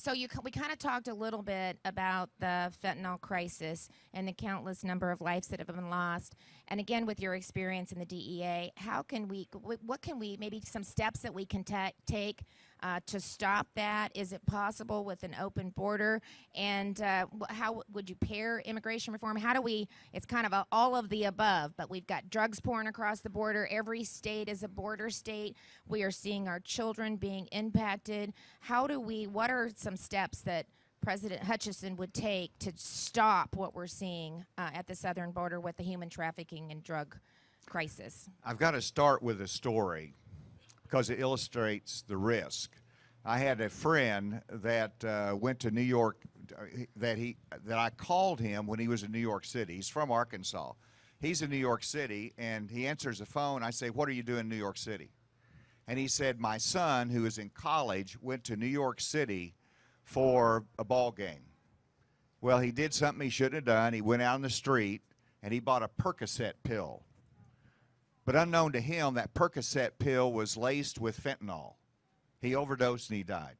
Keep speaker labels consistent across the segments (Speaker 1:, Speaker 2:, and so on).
Speaker 1: So we kind of talked a little bit about the fentanyl crisis and the countless number of lives that have been lost. And again, with your experience in the DEA, what can we, maybe some steps that we can take to stop that? Is it possible with an open border? And how would you pair immigration reform? How do we, it's kind of all of the above, but we've got drugs pouring across the border. Every state is a border state. We are seeing our children being impacted. What are some steps that President Hutchinson would take to stop what we're seeing at the southern border with the human trafficking and drug crisis?
Speaker 2: I've got to start with a story because it illustrates the risk. I had a friend that went to New York, that I called him when he was in New York City. He's from Arkansas. He's in New York City, and he answers the phone. I say, "What are you doing in New York City?" And he said, "My son, who is in college, went to New York City for a ball game." Well, he did something he shouldn't have done. He went out on the street, and he bought a Percocet pill. But unknown to him, that Percocet pill was laced with fentanyl. He overdosed, and he died.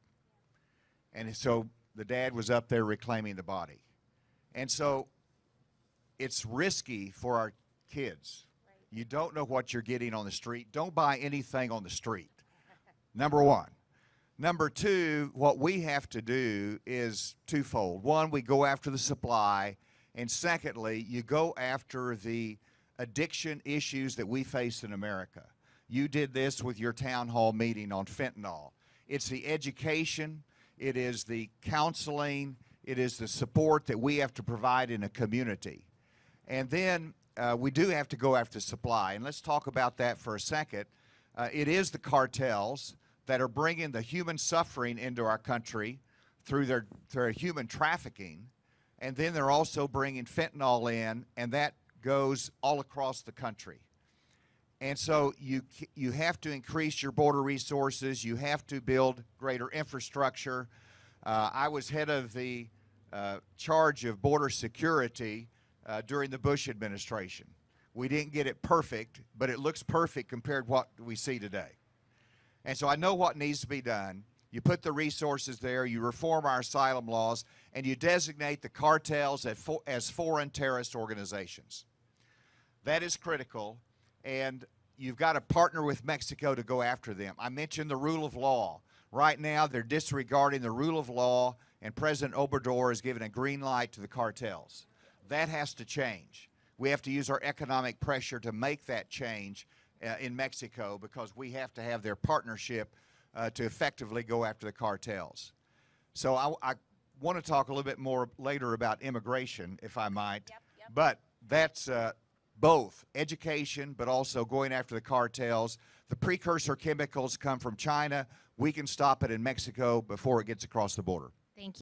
Speaker 2: And so the dad was up there reclaiming the body. And so it's risky for our kids. You don't know what you're getting on the street. Don't buy anything on the street, number one. Number two, what we have to do is twofold. One, we go after the supply, and secondly, you go after the addiction issues that we face in America. You did this with your town hall meeting on fentanyl. It's the education, it is the counseling, it is the support that we have to provide in a community. And then we do have to go after supply, and let's talk about that for a second. It is the cartels that are bringing the human suffering into our country through their human trafficking, and then they're also bringing fentanyl in, and that goes all across the country. And so you have to increase your border resources. You have to build greater infrastructure. I was head of the charge of border security during the Bush administration. We didn't get it perfect, but it looks perfect compared to what we see today. And so I know what needs to be done. You put the resources there, you reform our asylum laws, and you designate the cartels as foreign terrorist organizations. That is critical, and you've got to partner with Mexico to go after them. I mentioned the rule of law. Right now, they're disregarding the rule of law, and President Obrador has given a green light to the cartels. That has to change. We have to use our economic pressure to make that change in Mexico, because we have to have their partnership to effectively go after the cartels. So I want to talk a little bit more later about immigration, if I might. Yep. But that's both education, but also going after the cartels. The precursor chemicals come from China. We can stop it in Mexico before it gets across the border.